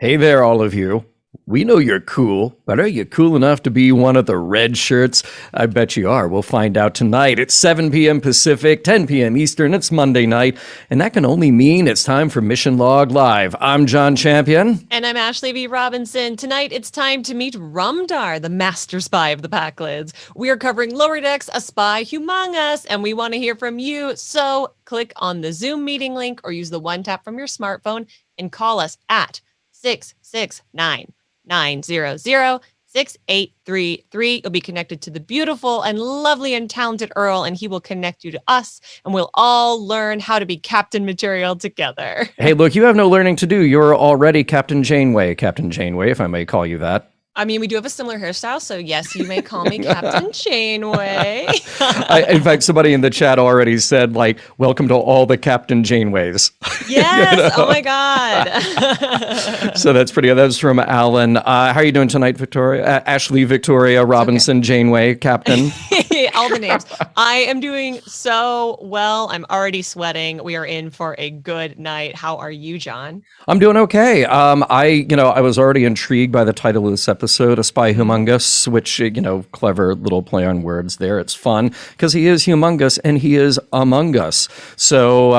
Hey there, all of you. We know you're cool, but are you cool enough to be one of the red shirts? I bet you are. We'll find out tonight. It's 7 p.m. Pacific, 10 p.m. Eastern. It's Monday night, and that can only mean it's time for Mission Log Live. I'm John Champion. And I'm Ashley V. Robinson. Tonight, it's time to meet Rumdar, the master spy of the Packlids. We are covering Lower Decks, a spy, Humongous, and we want to hear from you. So click on the Zoom meeting link or use the one tap from your smartphone and call us at 669-900-6833. You'll be connected to the beautiful and lovely and talented Earl, and he will connect you to us, and we'll all learn how to be captain material together. Hey, look, you have no learning to do. You're already Captain Janeway, if I may call you that. I mean, we do have a similar hairstyle, so yes, you may call me Captain Janeway. In fact, somebody in the chat already said, welcome to all the Captain Janeways. Yes, oh my God. So that's pretty good. That was from Alan. How are you doing tonight, Victoria? Ashley, Victoria, Robinson, okay. Janeway, Captain. All the names. I am doing so well. I'm already sweating. We are in for a good night. How are you, John? I'm doing okay. I was already intrigued by the title of this episode, A Spy Humongous, which, clever little play on words there. It's fun because he is humongous and he is among us. So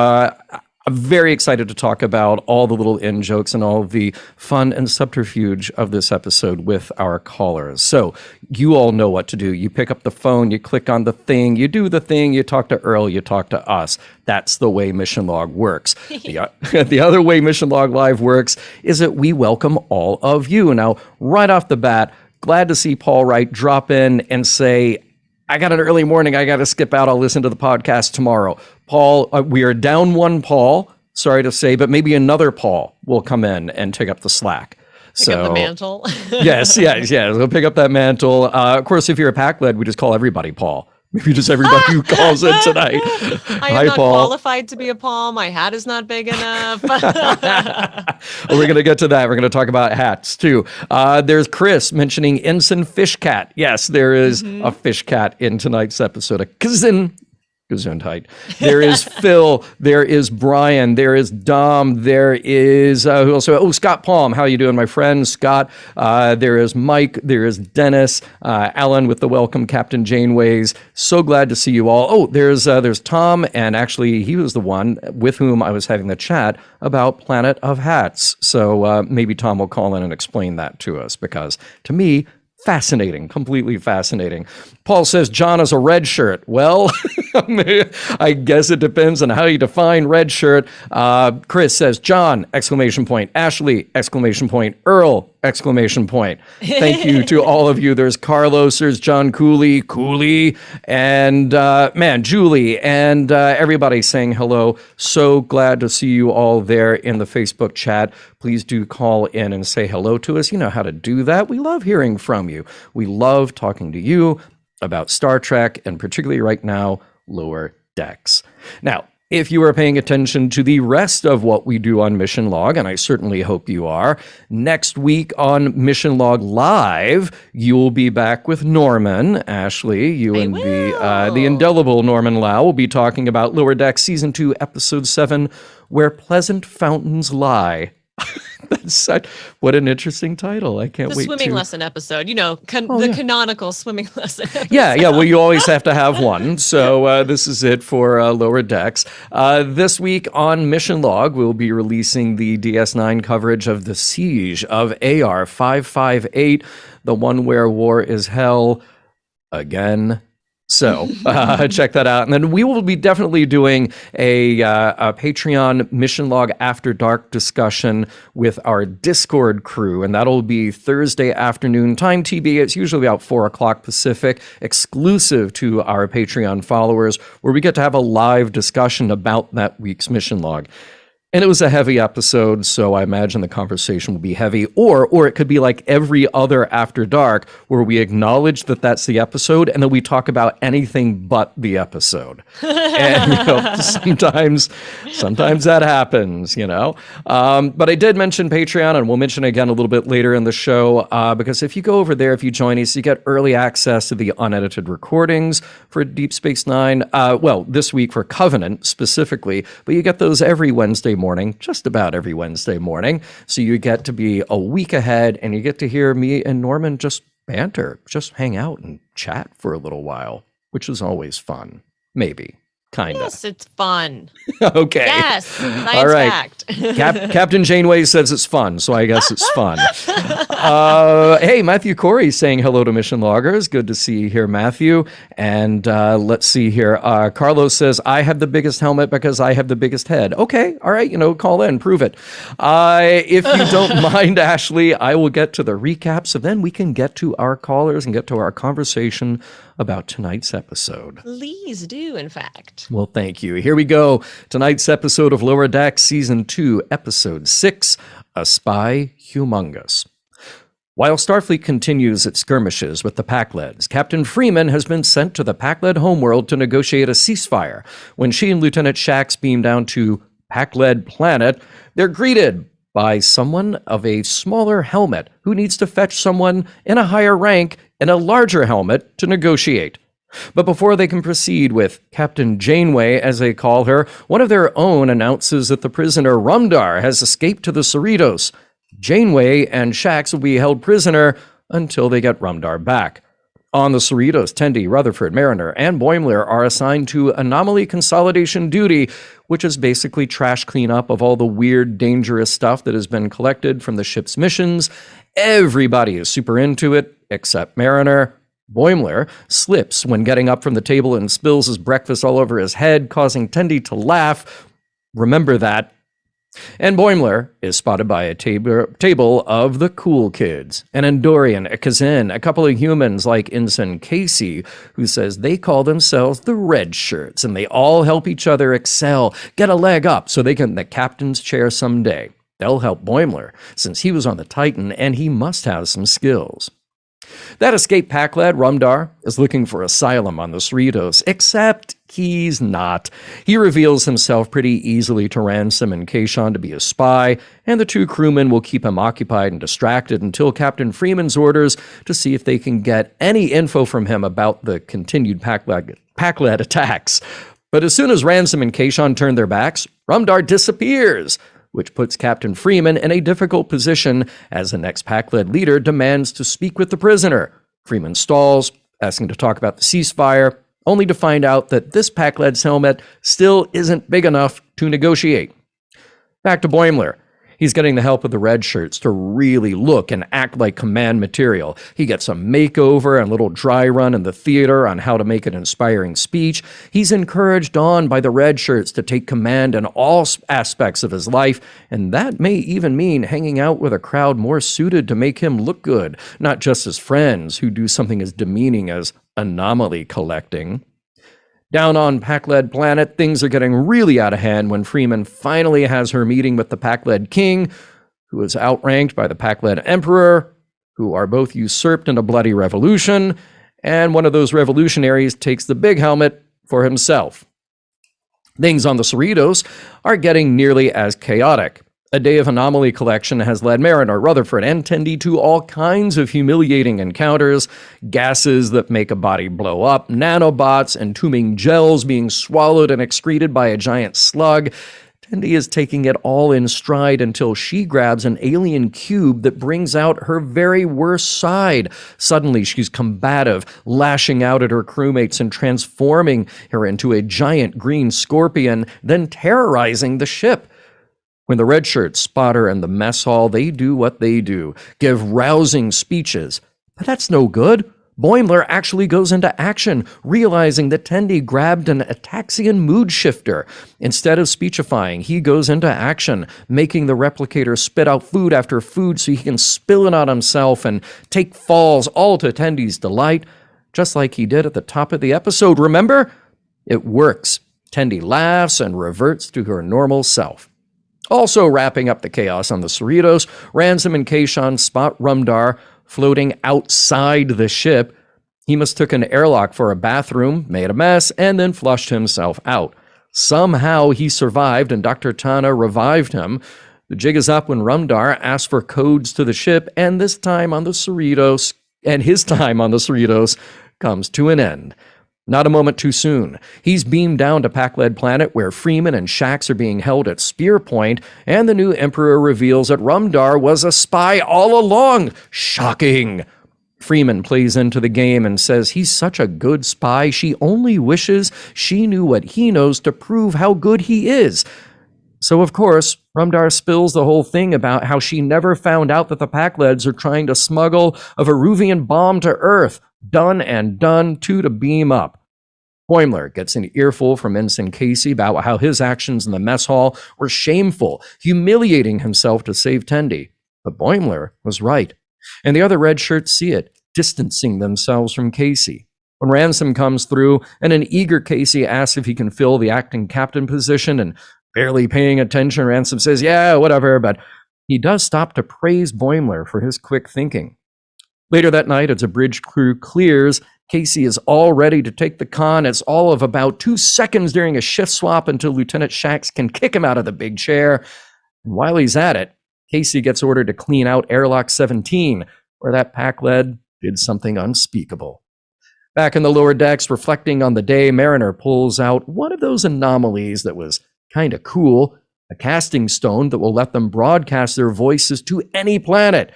I'm very excited to talk about all the little in-jokes and all the fun and subterfuge of this episode with our callers. So you all know what to do. You pick up the phone, you click on the thing, you do the thing, you talk to Earl, you talk to us. That's the way Mission Log works. The other way Mission Log Live works is that we welcome all of you. Now, right off the bat, glad to see Paul Wright drop in and say, I got an early morning. I got to skip out. I'll listen to the podcast tomorrow. Paul, we are down one Paul, sorry to say, but maybe another Paul will come in and take up the slack. Pick up the mantle. yes. We'll pick up that mantle. Of course, if you're a pack led, we just call everybody Paul. Maybe just everybody who calls in tonight. I am not qualified to be a Paul. My hat is not big enough. Well, we're going to get to that. We're going to talk about hats, too. There's Chris mentioning Ensign Fish Cat. Yes, there is a fish cat in tonight's episode. A Gesundheit. There is Phil. There is Brian. There is Dom. There is who else? Oh, Scott Palm. How you doing, my friend? Scott. There is Mike. There is Dennis. Alan with the welcome, Captain Janeways. So glad to see you all. Oh, there's Tom, and actually he was the one with whom I was having the chat about Planet of Hats. So maybe Tom will call in and explain that to us, because to me, fascinating, completely fascinating. Paul says John is a red shirt. Well, I guess it depends on how you define red shirt. Chris says John, exclamation point. Ashley, exclamation point. Earl, exclamation point. Thank you to all of you. There's Carlos, there's John Cooley, and Julie, and everybody saying hello. So glad to see you all there in the Facebook chat. Please do call in and say hello to us. You know how to do that. We love hearing from you. We love talking to you about Star Trek, and particularly right now, Lower Decks. Now, if you are paying attention to the rest of what we do on Mission Log, and I certainly hope you are, next week on Mission Log Live, you will be back with Norman. Ashley, you and the indelible Norman Lau will be talking about Lower Decks Season 2, Episode 7, Where Pleasant Fountains Lie. What an interesting title. I can't wait. The swimming lesson episode, the canonical swimming lesson episode. Yeah. Well, you always have to have one. So this is it for Lower Decks. This week on Mission Log, we'll be releasing the DS9 coverage of the siege of AR 558, the one where war is hell again. So check that out. And then we will be definitely doing a Patreon Mission Log After Dark discussion with our Discord crew. And that'll be Thursday afternoon time TB. It's usually about 4 o'clock Pacific, exclusive to our Patreon followers, where we get to have a live discussion about that week's Mission Log. And it was a heavy episode, so I imagine the conversation will be heavy. Or it could be like every other After Dark, where we acknowledge that that's the episode, and then we talk about anything but the episode. And sometimes that happens. But I did mention Patreon, and we'll mention it again a little bit later in the show, because if you go over there, if you join us, you get early access to the unedited recordings for Deep Space Nine. This week for Covenant specifically, but you get those every Wednesday morning, just about every Wednesday morning. So you get to be a week ahead, and you get to hear me and Norman just banter, just hang out and chat for a little while, which is always fun. Maybe. Kind of. Yes, it's fun. Okay. Yes, science All right. fact. Captain Janeway says it's fun, so I guess it's fun. Hey, Matthew Corey saying hello to Mission Loggers. Good to see you here, Matthew. And let's see here. Carlos says, I have the biggest helmet because I have the biggest head. Okay, all right, call in, prove it. If you don't mind, Ashley, I will get to the recap, so then we can get to our callers and get to our conversation about tonight's episode. Please do, in fact. Well, thank you. Here we go. Tonight's episode of Lower Decks, Season 2, Episode 6, A Spy Humongous. While Starfleet continues its skirmishes with the Pakleds, Captain Freeman has been sent to the Pakled homeworld to negotiate a ceasefire. When she and Lieutenant Shax beam down to Pakled Planet, they're greeted by someone of a smaller helmet who needs to fetch someone in a higher rank in a larger helmet to negotiate. But before they can proceed with Captain Janeway, as they call her, one of their own announces that the prisoner Rumdar has escaped to the Cerritos. Janeway and Shax will be held prisoner until they get Rumdar back. On the Cerritos, Tendi, Rutherford, Mariner, and Boimler are assigned to anomaly consolidation duty, which is basically trash cleanup of all the weird, dangerous stuff that has been collected from the ship's missions. Everybody is super into it, except Mariner. Boimler slips when getting up from the table and spills his breakfast all over his head, causing Tendi to laugh. Remember that. And Boimler is spotted by a table of the cool kids. An Andorian, a Kazin, a couple of humans like Ensign Casey, who says they call themselves the Red Shirts, and they all help each other excel, get a leg up so they can the captain's chair someday. They'll help Boimler, since he was on the Titan, and he must have some skills. That escaped Pakled, Rumdar, is looking for asylum on the Cerritos, except he's not. He reveals himself pretty easily to Ransom and Kayshawn to be a spy, and the two crewmen will keep him occupied and distracted until Captain Freeman's orders to see if they can get any info from him about the continued Pakled attacks. But as soon as Ransom and Kayshawn turn their backs, Rumdar disappears, which puts Captain Freeman in a difficult position as the next Pakled leader demands to speak with the prisoner. Freeman stalls, asking to talk about the ceasefire, only to find out that this Pakled's helmet still isn't big enough to negotiate. Back to Boimler. He's getting the help of the Red Shirts to really look and act like command material. He gets a makeover and a little dry run in the theater on how to make an inspiring speech. He's encouraged on by the Red Shirts to take command in all aspects of his life, and that may even mean hanging out with a crowd more suited to make him look good, not just his friends who do something as demeaning as anomaly collecting. Down on Pakled Planet, things are getting really out of hand when Freeman finally has her meeting with the Pakled King, who is outranked by the Pakled Emperor, who are both usurped in a bloody revolution, and one of those revolutionaries takes the big helmet for himself. Things on the Cerritos are getting nearly as chaotic. A day of anomaly collection has led Mariner, Rutherford, and Tendi to all kinds of humiliating encounters, gases that make a body blow up, nanobots, entombing gels being swallowed and excreted by a giant slug. Tendi is taking it all in stride until she grabs an alien cube that brings out her very worst side. Suddenly, she's combative, lashing out at her crewmates and transforming her into a giant green scorpion, then terrorizing the ship. When the Red Shirts spot her in the mess hall, they do what they do, give rousing speeches. But that's no good. Boimler actually goes into action, realizing that Tendi grabbed an Ataxian mood shifter. Instead of speechifying, he goes into action, making the replicator spit out food after food so he can spill it on himself and take falls, all to Tendi's delight, just like he did at the top of the episode, remember? It works. Tendi laughs and reverts to her normal self. Also wrapping up the chaos on the Cerritos, Ransom and Kayshawn spot Rumdar floating outside the ship. He mistook an airlock for a bathroom, made a mess, and then flushed himself out. Somehow he survived, and Dr. Tana revived him. The jig is up when Rumdar asks for codes to the ship, and his time on the Cerritos comes to an end. Not a moment too soon. He's beamed down to Pac-Led Planet where Freeman and Shax are being held at spear point, and the new Emperor reveals that Rumdar was a spy all along. Shocking. Freeman plays into the game and says he's such a good spy, she only wishes she knew what he knows to prove how good he is. So, of course, Rumdar spills the whole thing about how she never found out that the Pac-Leds are trying to smuggle a Veruvian bomb to Earth. Done and done, two to beam up. Boimler gets an earful from Ensign Casey about how his actions in the mess hall were shameful, humiliating himself to save Tendi. But Boimler was right. And the other red shirts see it, distancing themselves from Casey. When Ransom comes through and an eager Casey asks if he can fill the acting captain position, and barely paying attention, Ransom says, yeah, whatever, but he does stop to praise Boimler for his quick thinking. Later that night, as a bridge crew clears, Casey is all ready to take the con. It's all of about 2 seconds during a shift swap until Lieutenant Shax can kick him out of the big chair. And while he's at it, Casey gets ordered to clean out airlock 17, where that Pac-Led did something unspeakable. Back in the lower decks, reflecting on the day, Mariner pulls out one of those anomalies that was kind of cool, a casting stone that will let them broadcast their voices to any planet,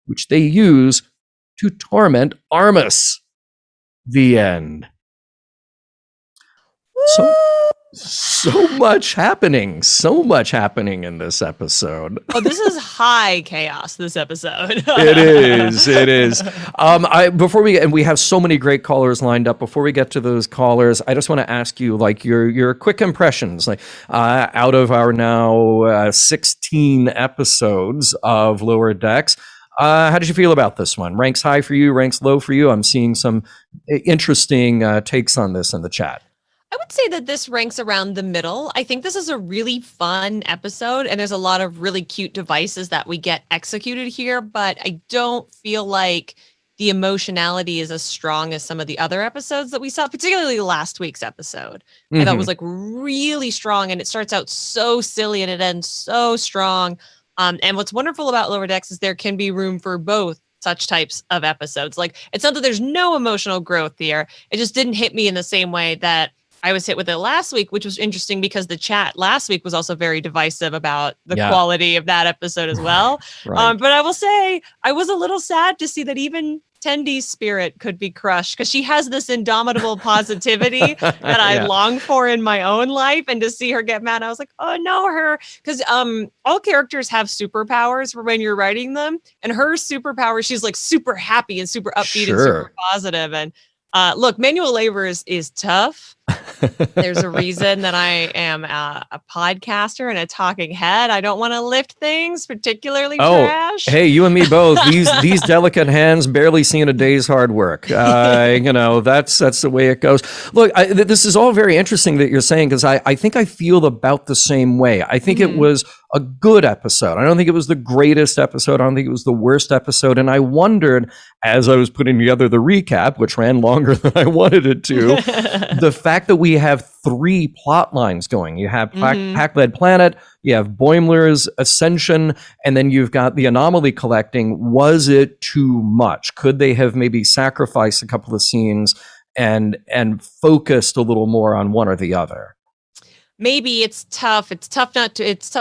which they use to torment Armus. The end. So much happening in this episode. Oh, this is high chaos, this episode. It is. Before we have so many great callers lined up. Before we get to those callers, I just want to ask you, like, your quick impressions, like, out of our now 16 episodes of Lower Decks. How did you feel about this one? Ranks high for you, ranks low for you? I'm seeing some interesting takes on this in the chat. I would say that this ranks around the middle. I think this is a really fun episode, and there's a lot of really cute devices that we get executed here, but I don't feel like the emotionality is as strong as some of the other episodes that we saw, particularly last week's episode. I thought it was like really strong, and it starts out so silly and it ends so strong. And what's wonderful about Lower Decks is there can be room for both such types of episodes. Like, it's not that there's no emotional growth here. It just didn't hit me in the same way that I was hit with it last week, which was interesting because the chat last week was also very divisive about the quality of that episode as well. Right. But I will say I was a little sad to see that even Tendi's spirit could be crushed, because she has this indomitable positivity that I long for in my own life, and to see her get mad, I was like, oh no, her, because all characters have superpowers for when you're writing them, and her superpower, she's like super happy and super upbeat and super positive. And look, manual labor is tough. There's a reason that I am a podcaster and a talking head. I don't want to lift things, particularly trash. Hey, you and me both. These delicate hands barely seen a day's hard work. That's the way it goes. Look, this is all very interesting that you're saying, because I think I feel about the same way. I think it was a good episode. I don't think it was the greatest episode. I don't think it was the worst episode. And I wondered, as I was putting together the recap, which ran longer than I wanted it to, the fact that we have 3 plot lines going. You have Pac-Led Planet, you have Boimler's ascension, and then you've got the anomaly collecting. Was it too much? Could they have maybe sacrificed a couple of scenes and focused a little more on one or the other? Maybe it's tough. It's tough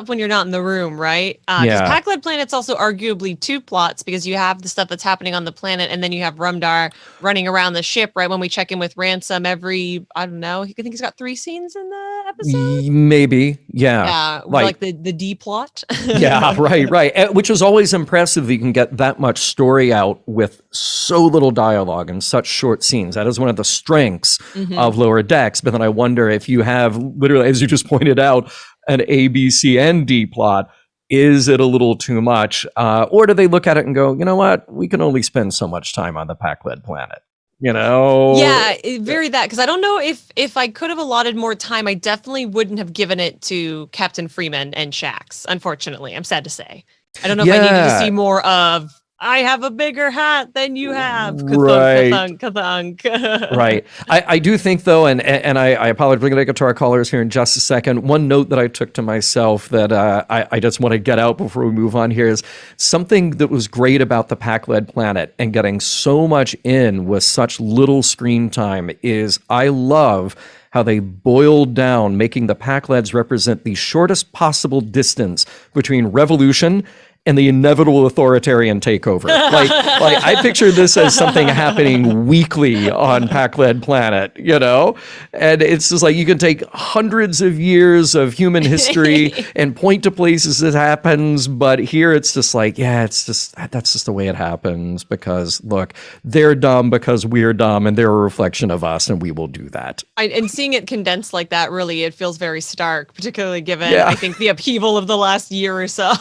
when you're not in the room, right? Because Pac-Led Planet's also arguably 2 plots, because you have the stuff that's happening on the planet, and then you have Rumdar running around the ship, right? When we check in with Ransom every, I don't know, I think he's got 3 scenes in the episode? Maybe, yeah. Yeah, like the D plot. Yeah, right. Which is always impressive that you can get that much story out with so little dialogue and such short scenes. That is one of the strengths of Lower Decks. But then I wonder if you have literally, as you just pointed out, an A, B, C, and D plot, is it a little too much? Or do they look at it and go, you know what, we can only spend so much time on the Pac-Led Planet? Yeah, very that, because I don't know if I could have allotted more time, I definitely wouldn't have given it to Captain Freeman and Shax, unfortunately. I'm sad to say. I don't know if I needed to see more of I have a bigger hat than you have. Right. Ka-thunk, ka-thunk, ka-thunk. Right. I do think, though, and I apologize, we're going to get to our callers here in just a second. One note that I took to myself that I just want to get out before we move on here is something that was great about the Pac-led planet and getting so much in with such little screen time is I love how they boiled down making the Pac-leds represent the shortest possible distance between revolution and the inevitable authoritarian takeover. Like I picture this as something happening weekly on Pac-led Planet, you know? And it's just like you can take hundreds of years of human history and point to places it happens, but here it's just like, yeah, it's just, that's just the way it happens because, look, they're dumb because we're dumb and they're a reflection of us and we will do that. And seeing it condensed like that, really, it feels very stark, particularly given, Yeah. I think, the upheaval of the last year or so.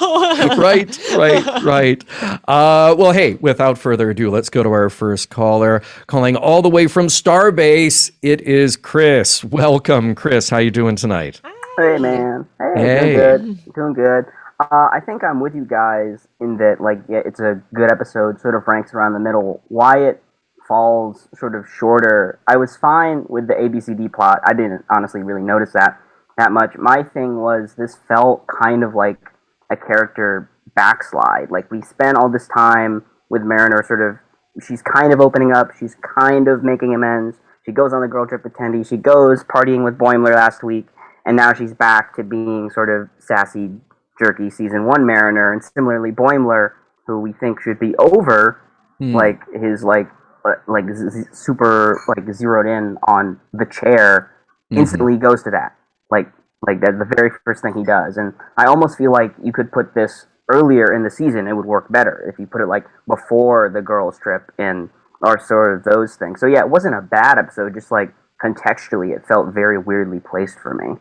Right. Well, hey, without further ado, let's go to our first caller. Calling all the way from Starbase, it is Chris. Welcome, Chris. How you doing tonight? Hey, man. Hey. Doing good. I think I'm with you guys in that, like, yeah, it's a good episode, sort of ranks around the middle. Why it falls sort of shorter, I was fine with the ABCD plot. I didn't honestly really notice that much. My thing was this felt kind of like a character backslide. Like, we spent all this time with Mariner sort of, she's kind of opening up, she's kind of making amends, she goes on the girl trip with Tendi, she goes partying with Boimler last week, and now she's back to being sort of sassy, jerky season 1 Mariner, and similarly Boimler, who we think should be over, like, his, super, zeroed in on the chair, instantly goes to that. Like that's the very first thing he does. And I almost feel like you could put this earlier in the season, it would work better if you put it like before the girls trip and or sort of those things. So yeah, it wasn't a bad episode, just like contextually it felt very weirdly placed for me.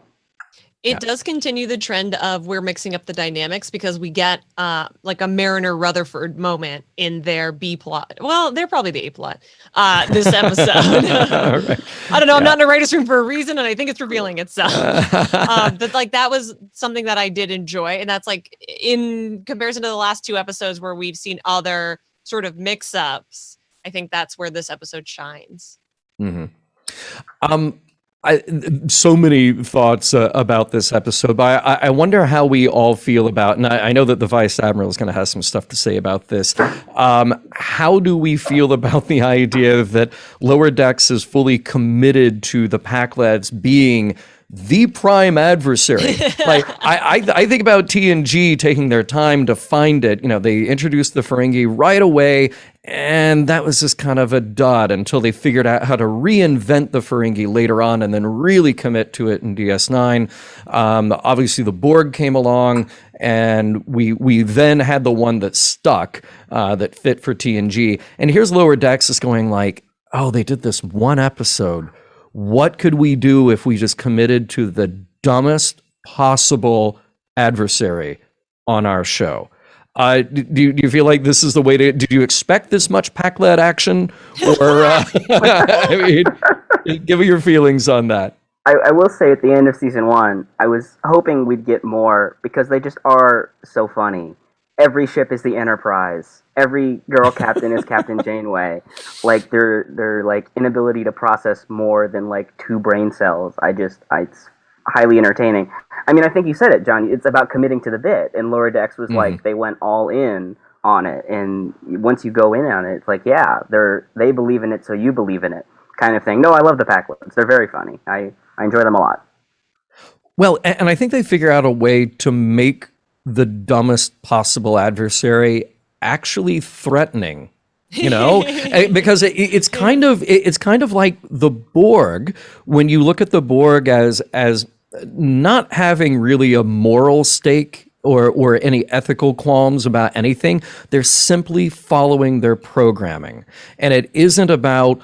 It does continue the trend of we're mixing up the dynamics because we get like a Mariner Rutherford moment in their B plot. Well, they're probably the A plot this episode. Right. I don't know. I'm not in a writer's room for a reason, and I think it's revealing itself. But like that was something that I did enjoy, and that's like in comparison to the last 2 episodes where we've seen other sort of mix-ups. I think that's where this episode shines. So many thoughts about this episode, but I wonder how we all feel about, and I know that the Vice Admiral is going to have some stuff to say about this. How do we feel about the idea that Lower Decks is fully committed to the Pac-Lads being the prime adversary? Like I think about TNG taking their time to find it. You know, they introduced the Ferengi right away, and that was just kind of a dud until they figured out how to reinvent the Ferengi later on and then really commit to it in DS9. Obviously, the Borg came along, and we then had the one that stuck, that fit for TNG. And here's Lower Decks is going like, oh, they did this one episode. What could we do if we just committed to the dumbest possible adversary on our show? Do you feel like this is the way to? Did you expect this much Pac-led action, or I mean, give me your feelings on that. I will say at the end of season 1, I was hoping we'd get more because they just are so funny. Every ship is the Enterprise. Every girl captain is Captain Janeway. Like their like inability to process more than like 2 brain cells. It's highly entertaining. I mean, I think you said it, John. It's about committing to the bit, and Lower Decks was like they went all in on it. And once you go in on it, it's like yeah, they believe in it, so you believe in it, kind of thing. No, I love the Pac-Lads. They're very funny. I enjoy them a lot. Well, and I think they figure out a way to make the dumbest possible adversary actually threatening, you know, because it's kind of like the Borg. When you look at the Borg as not having really a moral stake or any ethical qualms about anything, they're simply following their programming, and it isn't about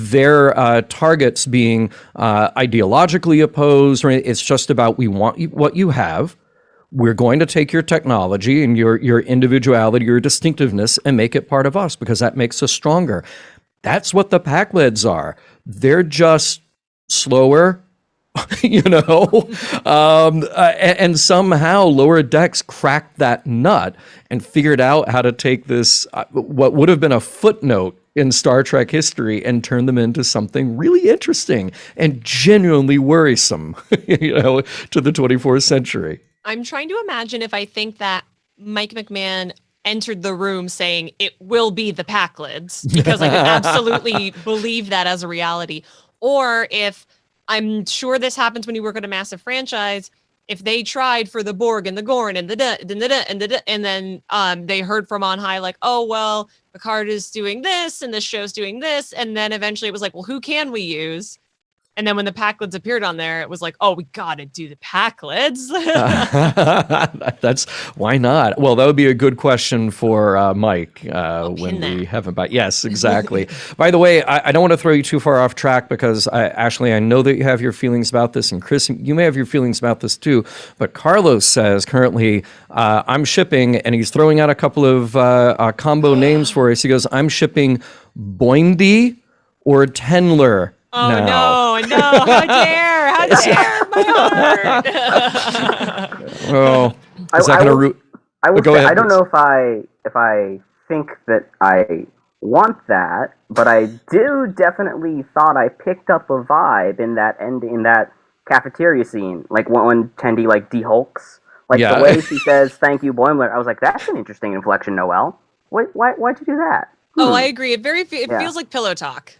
their targets being ideologically opposed, or it's just about we want what you have. We're going to take your technology and your individuality, your distinctiveness, and make it part of us because that makes us stronger. That's what the Pac-Leds are. They're just slower, And somehow Lower Decks cracked that nut and figured out how to take this, what would have been a footnote in Star Trek history, and turn them into something really interesting and genuinely worrisome, to the 24th century. I'm trying to imagine if I think that Mike McMahon entered the room saying it will be the Packlids, because I can absolutely believe that as a reality. Or if, I'm sure this happens when you work on a massive franchise, if they tried for the Borg and the Gorn and and then they heard from on high, like, oh, well, Picard is doing this and this show's doing this. And then eventually it was like, well, who can we use? And then when the Packlids appeared on there, it was like, oh, we got to do the Packlids. That's why not? Well, that would be a good question for Mike when we have him back. Yes, exactly. By the way, I don't want to throw you too far off track, because Ashley, I know that you have your feelings about this, and Chris, you may have your feelings about this too. But Carlos says currently, I'm shipping, and he's throwing out a couple of combo names for us. He goes, I'm shipping Boindy or Tenler. Oh, no, how dare, my heart. Oh, is that going to root? Go ahead, I don't know if I think that I want that, but I do definitely thought I picked up a vibe in that cafeteria scene, like when Tendi like de-hulks, like the way she says "Thank you, Boimler." I was like, that's an interesting inflection, Noelle. Why'd you do that? Oh, I agree. It feels like pillow talk.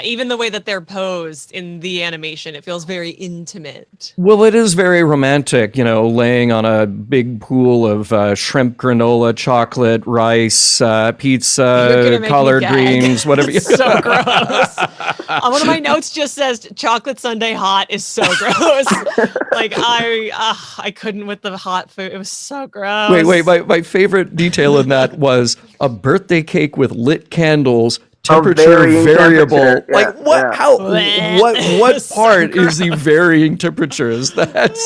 Even the way that they're posed in the animation, it feels very intimate. Well, it is very romantic, laying on a big pool of shrimp, granola, chocolate, rice, pizza, collard greens, whatever. It's so gross. One of my notes just says chocolate sundae hot is so gross. Like I couldn't with the hot food. It was so gross. Wait. My favorite detail in that was a birthday cake with lit candles. Temperature variable. Temperature. Yeah, like what? Yeah. How? What part is the varying temperatures? That's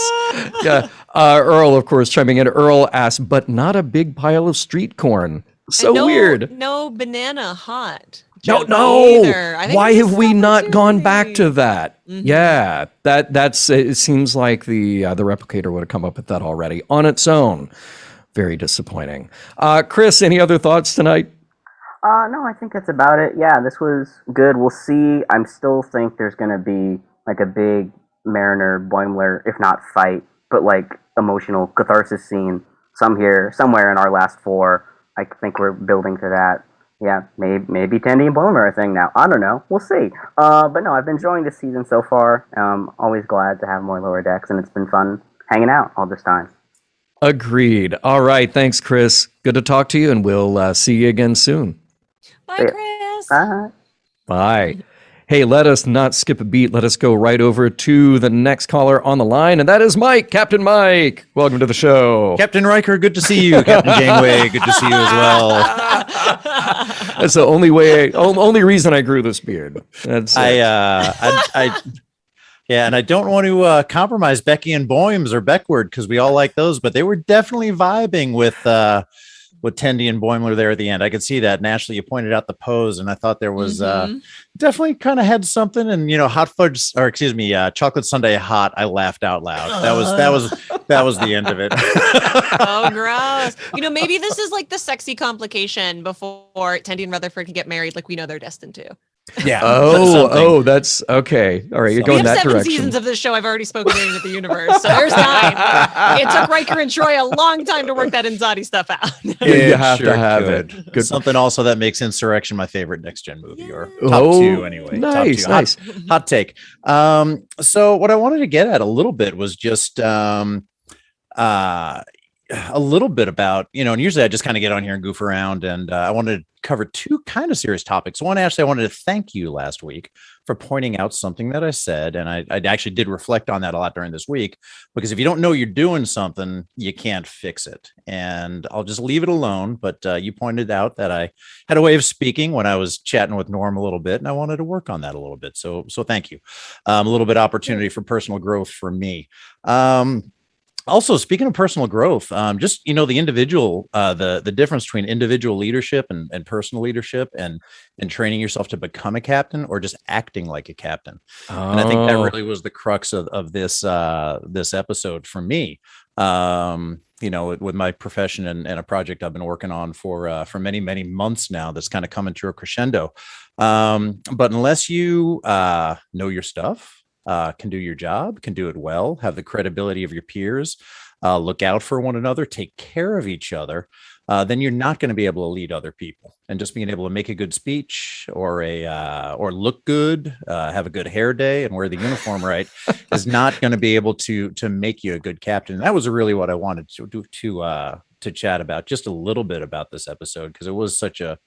Earl, of course, chiming in. Earl asked, but not a big pile of street corn. So weird. No banana hot. No. Why have we not gone back to that? Mm-hmm. Yeah, that's. It seems like the replicator would have come up with that already on its own. Very disappointing. Chris, any other thoughts tonight? No, I think that's about it. Yeah, this was good. We'll see. I still think there's going to be like a big Mariner Boimler, if not fight, but like emotional catharsis scene somewhere in our last four. I think we're building to that. Yeah, maybe Tandy and Boimler are a thing now. I don't know. We'll see. But no, I've been enjoying this season so far. Always glad to have more Lower Decks, and it's been fun hanging out all this time. Agreed. All right. Thanks, Chris. Good to talk to you, and we'll see you again soon. Bye, Chris. Bye. Hey, let us not skip a beat. Let us go right over to the next caller on the line, and that is Mike. Captain Mike, welcome to the show. Captain Riker, good to see you. Captain Janeway, good to see you as well. That's the only reason I grew this beard. That's yeah, and I don't want to compromise Becky and Boims or Beckward, because we all like those, but they were definitely vibing with Tendi and Boimler there at the end. I could see that. And Ashley, you pointed out the pose, and I thought there was definitely kind of had something. And hot fudge, or excuse me, chocolate sundae hot. I laughed out loud. That was the end of it. Oh, gross. Maybe this is like the sexy complication before Tendi and Rutherford can get married, like we know they're destined to. Yeah. That's okay. All right, you're going that direction. We have 7 seasons of this show. I've already spoken into the universe, so there's time. It took Riker and Troy a long time to work that Inzadi stuff out. You have to have it. Good. Something also that makes Insurrection my favorite next gen movie, or top 2 anyway. Nice, top 2. nice. Hot take. So what I wanted to get at a little bit was just a little bit about, and usually I just kind of get on here and goof around, and I wanted to cover 2 kind of serious topics. One, Ashley, I wanted to thank you last week for pointing out something that I said, and I actually did reflect on that a lot during this week, because if you don't know you're doing something, you can't fix it. And I'll just leave it alone, but you pointed out that I had a way of speaking when I was chatting with Norm a little bit, and I wanted to work on that a little bit. So thank you. A little bit of opportunity for personal growth for me. Also, speaking of personal growth, just the individual, the difference between individual leadership and personal leadership, and training yourself to become a captain or just acting like a captain. And I think that really was the crux of this episode for me. With my profession and a project I've been working on for many, many months now, that's kind of coming to a crescendo. But unless you know your stuff, can do your job, can do it well, have the credibility of your peers, look out for one another, take care of each other, then you're not going to be able to lead other people. And just being able to make a good speech or look good, have a good hair day, and wear the uniform right is not going to be able to make you a good captain. And that was really what I wanted to chat about, just a little bit about this episode, because it was such a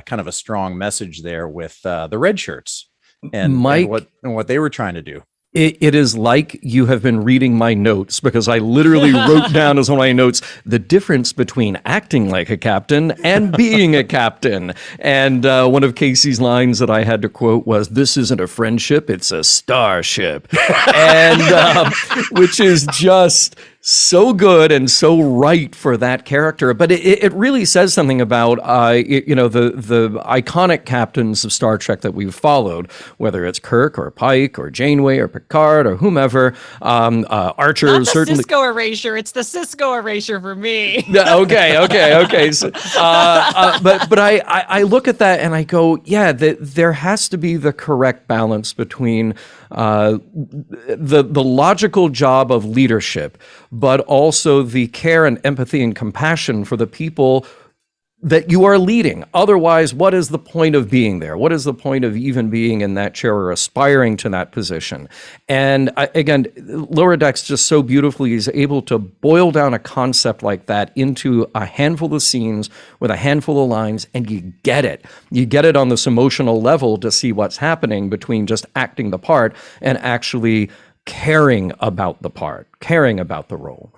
kind of a strong message there with the red shirts. And Mike, and what they were trying to do. It is like you have been reading my notes, because I literally wrote down as one of my notes the difference between acting like a captain and being a captain. And one of Casey's lines that I had to quote was, "This isn't a friendship, it's a starship," and which is just so good and so right for that character. But it really says something about the iconic captains of Star Trek that we've followed, whether it's Kirk or Pike or Janeway or Picard or whomever. Archer, Not the certainly. Cisco erasure. It's the Cisco erasure for me. Okay. So, but I look at that and I go, yeah, there has to be the correct balance between the logical job of leadership, but also the care and empathy and compassion for the people that you are leading. Otherwise, what is the point of being there? What is the point of even being in that chair or aspiring to that position? And again, Lower Decks just so beautifully is able to boil down a concept like that into a handful of scenes with a handful of lines, and you get it. You get it on this emotional level to see what's happening between just acting the part and actually caring about the part, caring about the role.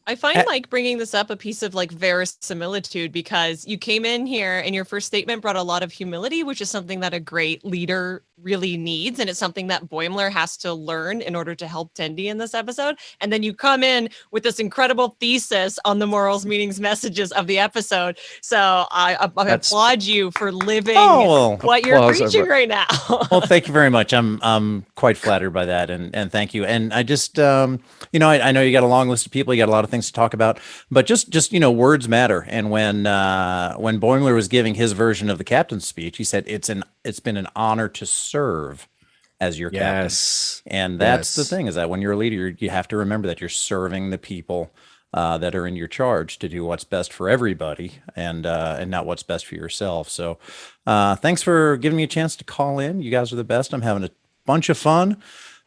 I find like bringing this up a piece of like verisimilitude, because you came in here and your first statement brought a lot of humility, which is something that a great leader really needs. And it's something that Boimler has to learn in order to help Tendi in this episode. And then you come in with this incredible thesis on the morals, meanings, messages of the episode. So I applaud you for living what you're preaching right now. Well, thank you very much. I'm quite flattered by that. And thank you. And I just, I know you got a long list of people, you got a lot of things to talk about, but just words matter. And when Boimler was giving his version of the captain's speech, he said, it's been an honor to serve as your captain. And that's the thing, is that when you're a leader, you have to remember that you're serving the people that are in your charge to do what's best for everybody, and not what's best for yourself. So thanks for giving me a chance to call in. You guys are the best. I'm having a bunch of fun.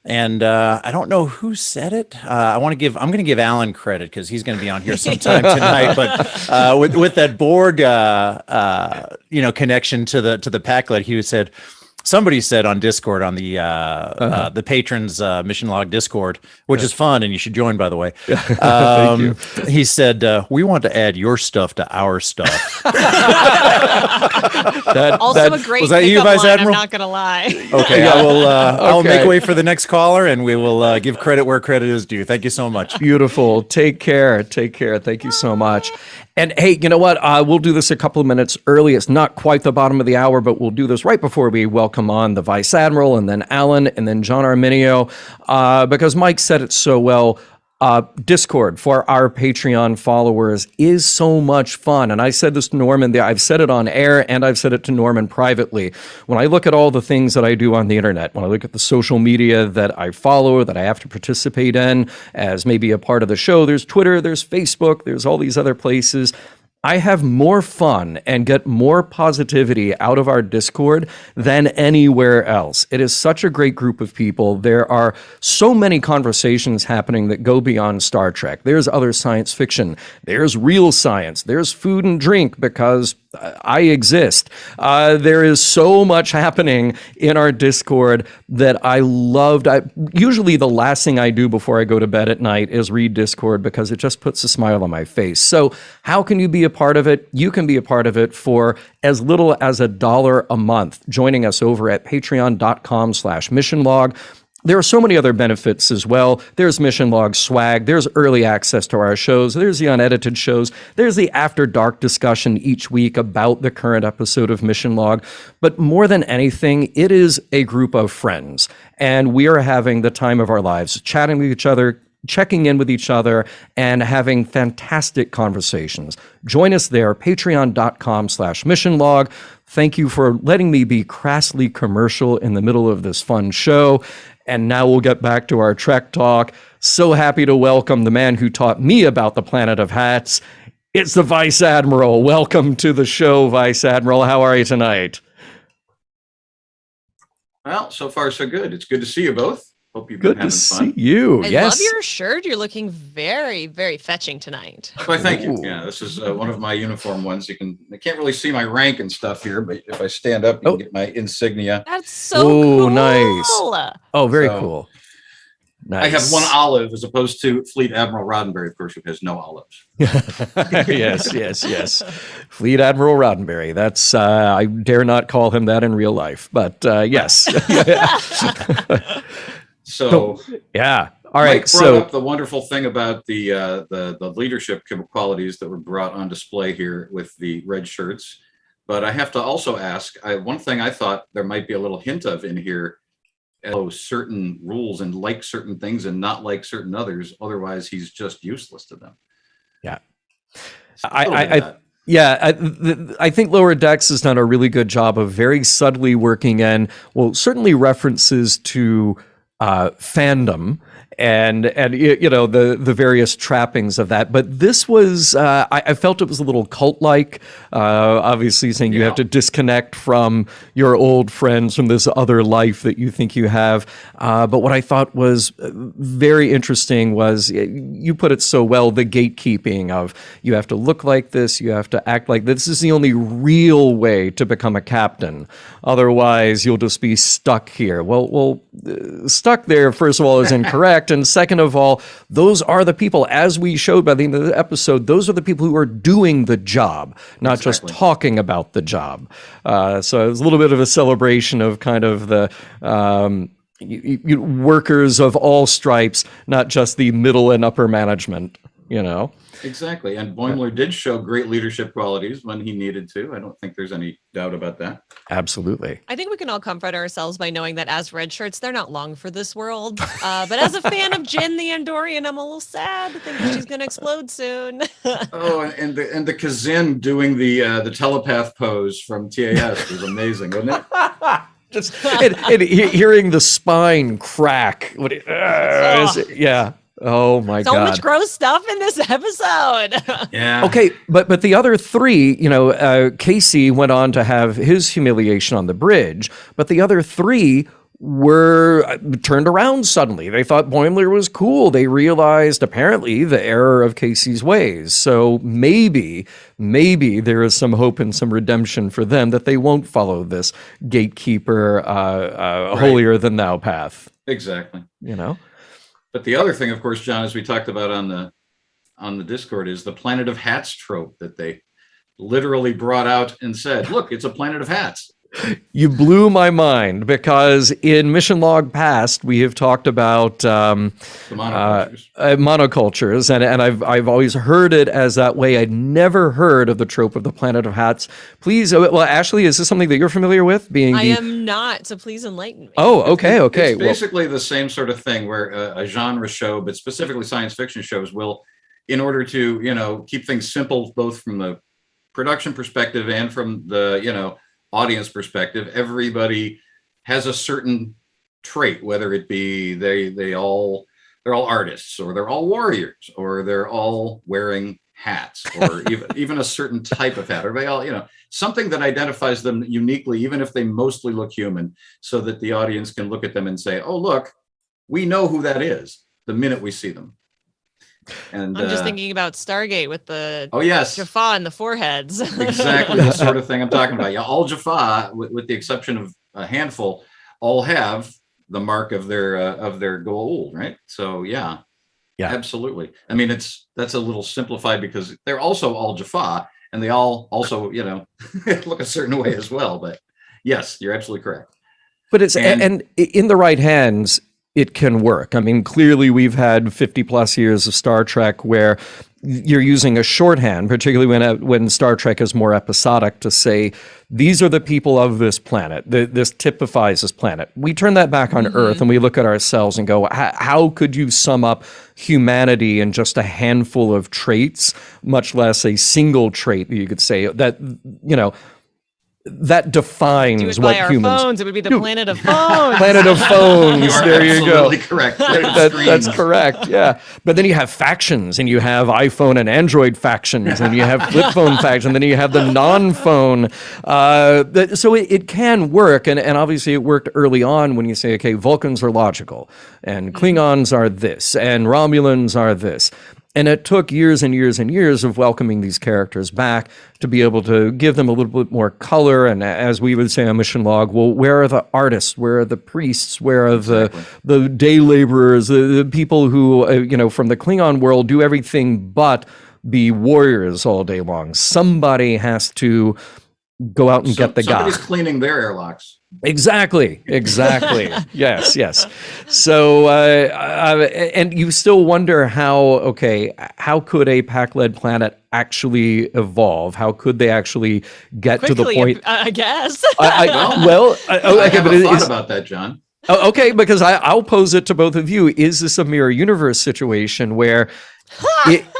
And I don't know who said it. I'm going to give Alan credit, because he's going to be on here sometime tonight. But with that Borg, connection to the Packlet, he said, somebody said on Discord, on the patrons mission log Discord, which is fun and you should join, by the way. Thank you. He said, we want to add your stuff to our stuff. Also a great was that you, pickup Vice line, Admiral? I'm not going to lie. Okay, I will make way for the next caller, and we will give credit where credit is due. Thank you so much. Beautiful. Take care. Thank you so much. And hey, you know what? We'll do this a couple of minutes early. It's not quite the bottom of the hour, but we'll do this right before we welcome on the Vice Admiral, and then Alan, and then John Arminio, because Mike said it so well. Discord for our Patreon followers is so much fun. And I said this to Norman, I've said it on air, and I've said it to Norman privately. When I look at all the things that I do on the internet, when I look at the social media that I follow, that I have to participate in as maybe a part of the show, there's Twitter, there's Facebook, there's all these other places. I have more fun and get more positivity out of our Discord than anywhere else. It is such a great group of people. There are so many conversations happening that go beyond Star Trek. There's other science fiction. There's real science. There's food and drink, because I exist. There is so much happening in our Discord that I loved. Usually the last thing I do before I go to bed at night is read Discord, because it just puts a smile on my face. So how can you be a part of it? You can be a part of it for as little as $1 a month, joining us over at patreon.com/missionlog. there are so many other benefits as well. There's Mission Log swag. There's early access to our shows. There's the unedited shows. There's the After Dark discussion each week about the current episode of Mission Log. But more than anything, it is a group of friends. And we are having the time of our lives, chatting with each other, checking in with each other, and having fantastic conversations. Join us there, patreon.com/missionlog. Thank you for letting me be crassly commercial in the middle of this fun show. And now we'll get back to our Trek talk. So happy to welcome the man who taught me about the Planet of Hats. It's the Vice Admiral. Welcome to the show, Vice Admiral. How are you tonight? Well, so far so good. It's good to see you both. Hope you've been Good to having fun. see you. I Yes. love your shirt. You're looking very, very fetching tonight. Why, thank you. Ooh. Yeah, this is one of my uniform ones. I can't really see my rank and stuff here, but if I stand up, you Oh. can get my insignia. That's so Oh, cool. nice. Oh, very So, cool. Nice. I have one olive as opposed to Fleet Admiral Roddenberry, of course, who has no olives. Yes. Fleet Admiral Roddenberry. That's I dare not call him that in real life, but yes. So Yeah. All right. Mike brought So up the wonderful thing about the leadership qualities that were brought on display here with the red shirts. But I have to also ask, one thing I thought there might be a little hint of in here, certain rules and like certain things and not like certain others. Otherwise, he's just useless to them. Yeah. So a little bit of that. I think Lower Decks has done a really good job of very subtly working in, well, certainly references to fandom and the various trappings of that. But this was I felt it was a little cult-like, obviously saying you have to disconnect from your old friends, from this other life that you think you have. But what I thought was very interesting was, you put it so well, the gatekeeping of you have to look like this, you have to act like this. This is the only real way to become a captain. Otherwise, you'll just be stuck here. Well, stuck there, first of all, is incorrect. And second of all, those are the people, as we showed by the end of the episode, those are the people who are doing the job, not just talking about the job. So it was a little bit of a celebration of kind of the workers of all stripes, not just the middle and upper management, Exactly. And Boimler did show great leadership qualities when he needed to. I don't think there's any doubt about that. Absolutely. I think we can all comfort ourselves by knowing that as red shirts, they're not long for this world. But as a fan of Jin the Andorian, I'm a little sad to think that she's going to explode soon. And the Kazin doing the telepath pose from TAS was amazing, wasn't it? Just and hearing the spine crack. Yeah. Oh my God. So much gross stuff in this episode. Yeah. Okay, but the other three, Casey went on to have his humiliation on the bridge, but the other three were turned around suddenly. They thought Boimler was cool. They realized apparently the error of Casey's ways. So maybe there is some hope and some redemption for them, that they won't follow this gatekeeper, holier than thou path. Exactly. But the other thing, of course, John, as we talked about on the Discord, is the Planet of Hats trope that they literally brought out and said, look, it's a planet of hats. You blew my mind, because in Mission Log Past, we have talked about The monocultures. monocultures, and I've always heard it as that way. I'd never heard of the trope of the Planet of Hats. Please, well, Ashley, is this something that you're familiar with? I am not, so please enlighten me. Oh, okay. It's basically the same sort of thing where a genre show, but specifically science fiction shows, will, in order to, keep things simple, both from the production perspective and from the, audience perspective, everybody has a certain trait, whether it be they're all artists, or they're all warriors, or they're all wearing hats, or even a certain type of hat, or they all, something that identifies them uniquely, even if they mostly look human, so that the audience can look at them and say, oh, look, we know who that is the minute we see them. And I'm just thinking about Stargate with the Jaffa and the foreheads. Exactly the sort of thing I'm talking about. Yeah, all Jaffa, with the exception of a handful, all have the mark of their goa'uld, right? So yeah, absolutely. I mean, that's a little simplified, because they're also all Jaffa, and they all also look a certain way as well. But yes, you're absolutely correct. But it's and in the right hands, it can work. I mean, clearly we've had 50 plus years of Star Trek where you're using a shorthand, particularly when Star Trek is more episodic, to say, these are the people of this planet. This typifies this planet. We turn that back on Earth and we look at ourselves and go, how could you sum up humanity in just a handful of traits, much less a single trait that you could say that, that defines Do it what by our humans. phones. It would be the planet of phones. Planet of phones. You are There you go. absolutely correct. That's correct. Yeah. But then you have factions, and you have iPhone and Android factions, and you have flip phone factions, and then you have the non-phone. So it can work. And obviously it worked early on when you say, okay, Vulcans are logical, and Klingons are this, and Romulans are this. And it took years and years and years of welcoming these characters back to be able to give them a little bit more color. And as we would say on Mission Log, well, where are the artists? Where are the priests? Where are the day laborers? The people who, from the Klingon world do everything but be warriors all day long. Somebody has to go out and get the guy. Somebody's cleaning their airlocks. Exactly. Yes. So, and you still wonder how could a Pac-led planet actually evolve? How could they actually get Quickly, to the point? I guess. I have a thought about that, John. Okay, because I'll pose it to both of you. Is this a mirror universe situation where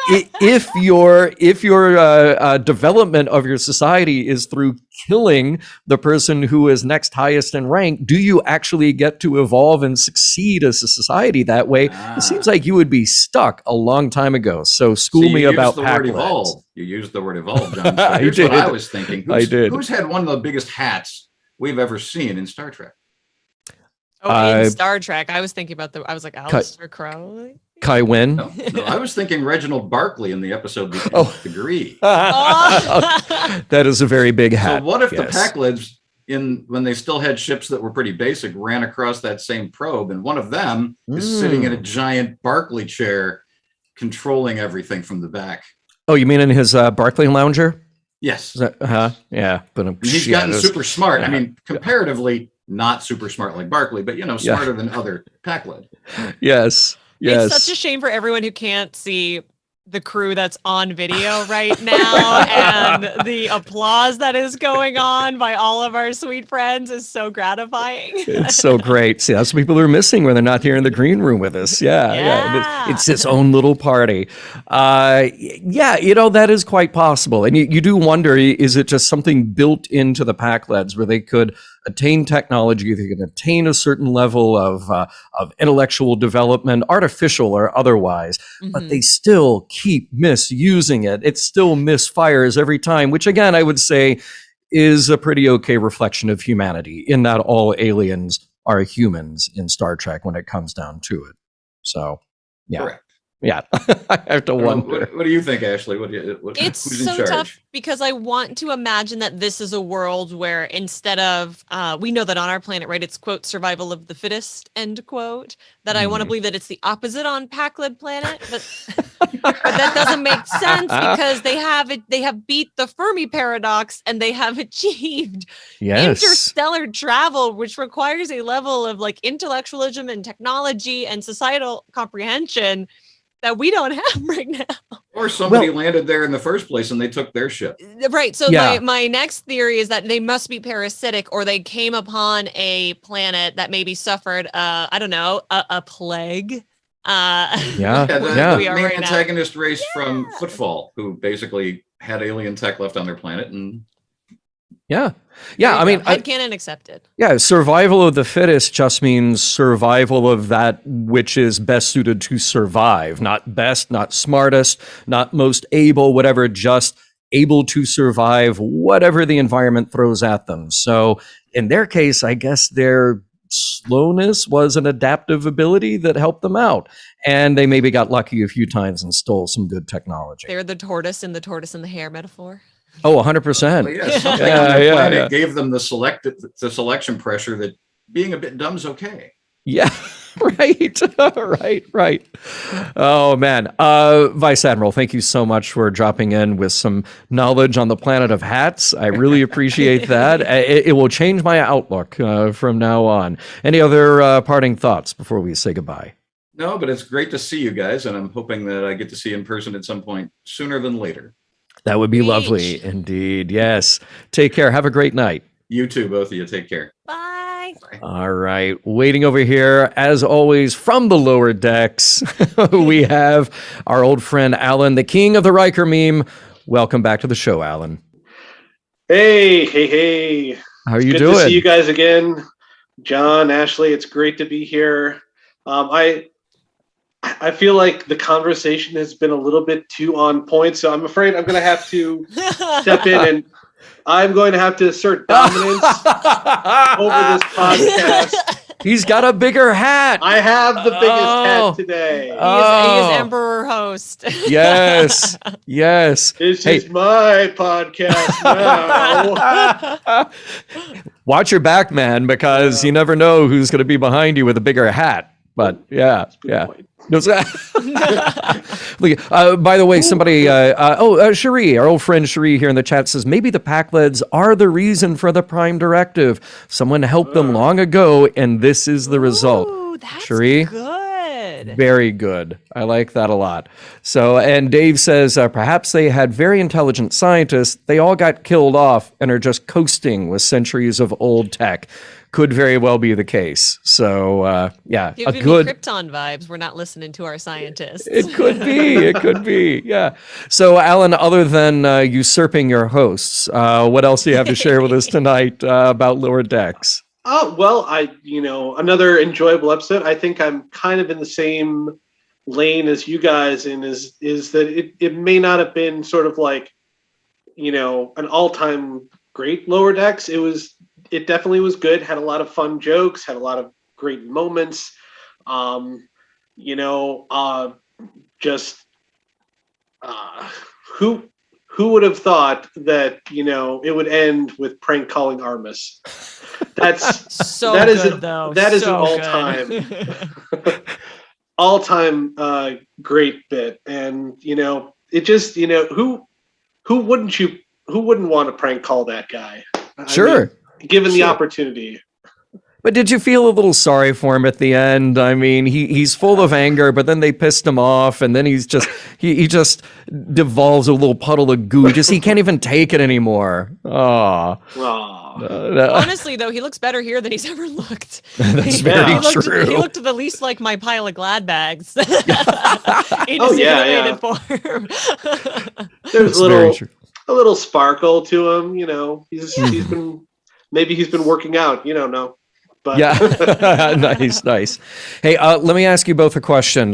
if your development of your society is through killing the person who is next highest in rank, do you actually get to evolve and succeed as a society that way? It seems like you would be stuck a long time ago. So school me about Pac-Leds. You used the word evolve, John. So here's what I was thinking. Who's had one of the biggest hats we've ever seen in Star Trek? In Star Trek, I was thinking about I was like, Alistair Crowley? Kai Wynn? No, I was thinking Reginald Barkley in the episode Degree. That is a very big hat. So what if the Pac-Leds, when they still had ships that were pretty basic, ran across that same probe, and one of them is sitting in a giant Barkley chair controlling everything from the back? Oh, you mean in his Barkley lounger? Yes. Yeah. But he's gotten super smart. I mean, comparatively, not super smart like Barkley, but smarter than other Pac-Led. Yes. It's such a shame for everyone who can't see the crew that's on video right now, and the applause that is going on by all of our sweet friends is so gratifying. It's so great. See, that's what people are missing when they're not here in the green room with us. Yeah. It's its own little party. That is quite possible. And you do wonder, is it just something built into the Pac-Leds where they could attain technology, they can attain a certain level of intellectual development, artificial or otherwise, but they still keep misusing it. It still misfires every time, which again, I would say is a pretty okay reflection of humanity, in that all aliens are humans in Star Trek when it comes down to it. So, yeah. Correct. Yeah, I have to wonder. What do you think, Ashley? It's who's in so charge? tough because I want to imagine that this is a world where instead of, we know that on our planet, right, it's quote, survival of the fittest, end quote, that I want to believe that it's the opposite on Pac-Led planet, but that doesn't make sense because they have beat the Fermi paradox and they have achieved interstellar travel, which requires a level of like intellectualism and technology and societal comprehension that we don't have right now. Or somebody landed there in the first place and they took their ship. Right. So my next theory is that they must be parasitic, or they came upon a planet that maybe suffered, a plague. The main right antagonist race from Footfall, who basically had alien tech left on their planet. And I mean, headcanon accepted. Yeah, survival of the fittest just means survival of that which is best suited to survive. Not best, not smartest, not most able, whatever, just able to survive whatever the environment throws at them. So in their case, I guess their slowness was an adaptive ability that helped them out. And they maybe got lucky a few times and stole some good technology. They're the tortoise in the hair metaphor. Oh, 100%. Well, something on their planet gave them the selection pressure that being a bit dumb is okay. Yeah. Right, right. Oh man, Vice Admiral, thank you so much for dropping in with some knowledge on the planet of hats. I really appreciate that. It will change my outlook from now on. Any other parting thoughts before we say goodbye? No, but it's great to see you guys, and I'm hoping that I get to see you in person at some point sooner than later. That would be Preach. lovely indeed. Yes. Take care. Have a great night. You too, both of you. Take care. Bye. All right. Waiting over here, as always, from the lower decks, we have our old friend Alan, the king of the Riker meme. Welcome back to the show, Alan. Hey. How are you Good doing? to see you guys again. John, Ashley, it's great to be here. I feel like the conversation has been a little bit too on point, so I'm afraid I'm going to have to step in and I'm going to have to assert dominance over this podcast. He's got a bigger hat. I have the biggest hat today. He Oh. is Emperor host. Yes. This Hey. is my podcast now. Watch your back, man, because you never know who's going to be behind you with a bigger hat. But yeah. point. No, by the way, somebody, Cherie, our old friend Cherie here in the chat says, maybe the Packleds are the reason for the Prime Directive. Someone helped them long ago, and this is the result. Ooh, that's Cherie? good. Very good. I like that a lot. So, and Dave says, perhaps they had very intelligent scientists. They all got killed off and are just coasting with centuries of old tech. Could very well be the case. So, yeah, Giving a good. me Krypton vibes. We're not listening to our scientists. It could be. Yeah. So, Alan, other than usurping your hosts, what else do you have to share with us tonight about Lower Decks? Oh, well, another enjoyable episode. I think I'm kind of in the same lane as you guys in is that it may not have been sort of like, an all-time great Lower Decks. It definitely was good, had a lot of fun jokes, had a lot of great moments. Who would have thought that, it would end with prank calling Armis? That is an all-time great bit. And, it just, who wouldn't want to prank call that guy? Sure. Given the opportunity. But did you feel a little sorry for him at the end? I mean, he's full of anger, but then they pissed him off, and then he just devolves a little puddle of goo. He can't even take it anymore. Oh. Honestly, though, he looks better here than he's ever looked. That's very true. He looked the least like my pile of glad bags. In yeah. form. There's a little sparkle to him. He's been working out. You don't know. But yeah, nice. Hey, let me ask you both a question.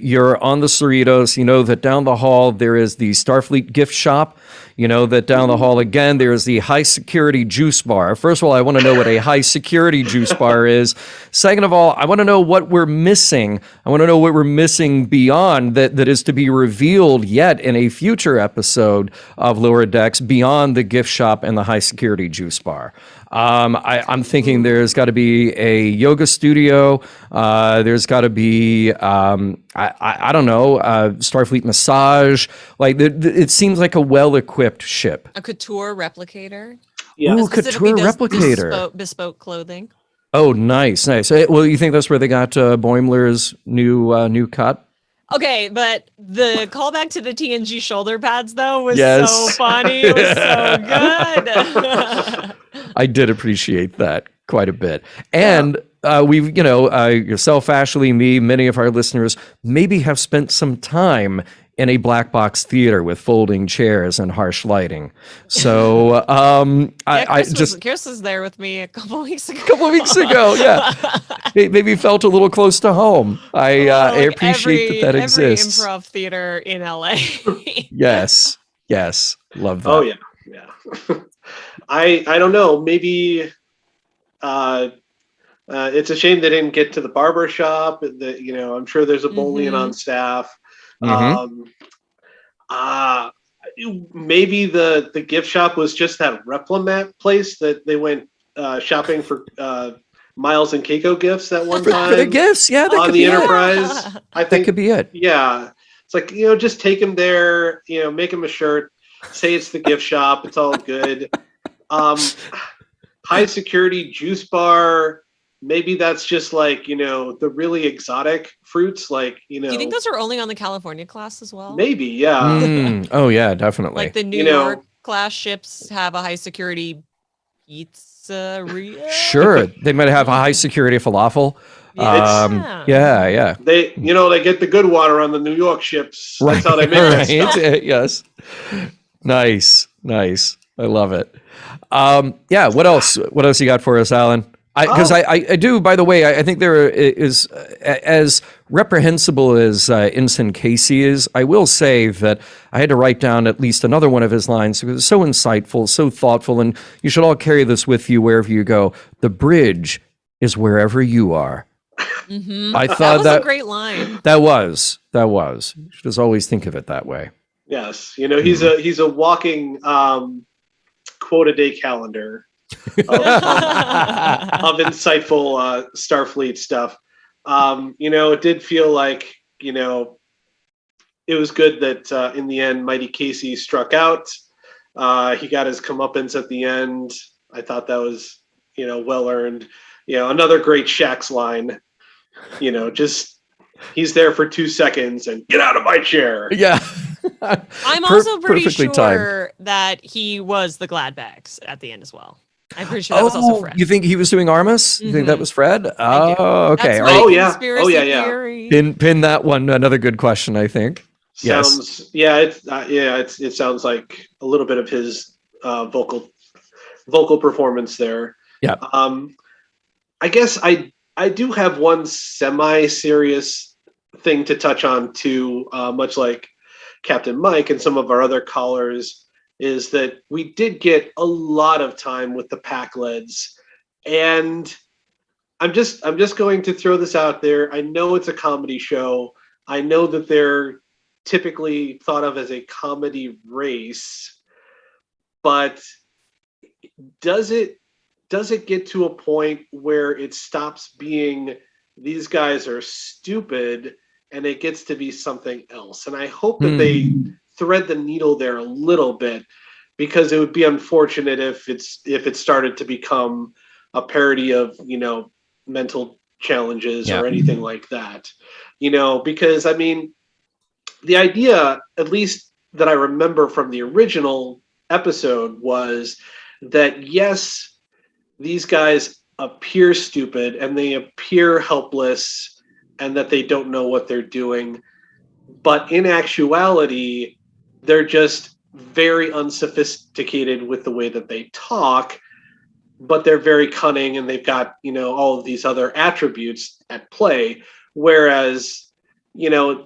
You're on the Cerritos. You know that down the hall there is the Starfleet gift shop. You know that down the hall again there is the high security juice bar. First of all, I want to know what a high security juice bar is. Second of all, I want to know what we're missing. I want to know what we're missing beyond that is to be revealed yet in a future episode of Lower Decks beyond the gift shop and the high security juice bar. I'm thinking there's got to be a yoga studio. There's got to be, I don't know, Starfleet massage. Like it seems like a well-equipped ship. A couture replicator. Yeah. Ooh, couture replicator. Bespoke clothing. Oh, nice. Well, you think that's where they got Boimler's new cut? Okay, but the callback to the TNG shoulder pads, though, was Yes. so funny. It was so good. I did appreciate that quite a bit. And we've, yourself, Ashley, me, many of our listeners maybe have spent some time in a black box theater with folding chairs and harsh lighting. So Chris was there with me a couple weeks ago. Yeah. Maybe felt a little close to home. I appreciate that exists. Every improv theater in LA. Yes. Love that. Oh yeah. I don't know. Maybe it's a shame they didn't get to the barber shop. I'm sure there's a Bolian on staff. Maybe the gift shop was just that Replimat place that they went shopping for Miles and Keiko gifts at one For time the gifts, yeah, that on could the be it. Enterprise. I That think could be it. yeah, it's like, just take him there, make him a shirt, say it's the gift shop, it's all good. High security juice bar. Maybe that's just like, the really exotic fruits, like, Do you think those are only on the California class as well? maybe, yeah. Oh yeah, definitely. Like the New York class ships have a high security pizzeria. Sure, they might have a high security falafel. Yeah. Yeah. They get the good water on the New York ships. That's how they make that stuff. Yes. Nice. I love it. Yeah. What else? What else you got for us, Alan? Because I do. By the way, I think there is, as reprehensible as Ensign Casey is, I will say that I had to write down at least another one of his lines because it's so insightful, so thoughtful, and you should all carry this with you wherever you go. The bridge is wherever you are. Mm-hmm. I thought that was a great line. That was. You should just always think of it that way. Yes, he's a walking quote a day calendar of insightful Starfleet stuff. It did feel like it was good that in the end Mighty Casey struck out. He got his comeuppance at the end. I thought that was well earned. Another great Shax line. Just he's there for 2 seconds and get out of my chair. Yeah. I'm also pretty perfectly sure timed. that he was the Gladbags at the end as well. I'm pretty sure that was also Fred. You think he was doing Armus? You think that was Fred? Oh, okay. That's All my right. yeah. conspiracy Oh, yeah. theory. Pin that one. Another good question, I think. Sounds it sounds like a little bit of his vocal performance there. Yeah. I guess I do have one semi-serious thing to touch on too, much like Captain Mike and some of our other callers, is that we did get a lot of time with the Pakleds, and I'm just going to throw this out there. I know it's a comedy show. I know that they're typically thought of as a comedy race, but does it get to a point where it stops being these guys are stupid and it gets to be something else? And I hope that they thread the needle there a little bit, because it would be unfortunate if it started to become a parody of mental challenges or anything like that. Because I mean, the idea, at least that I remember from the original episode, was that yes, these guys appear stupid and they appear helpless and that they don't know what they're doing, but in actuality, they're just very unsophisticated with the way that they talk, but they're very cunning and they've got, all of these other attributes at play. Whereas,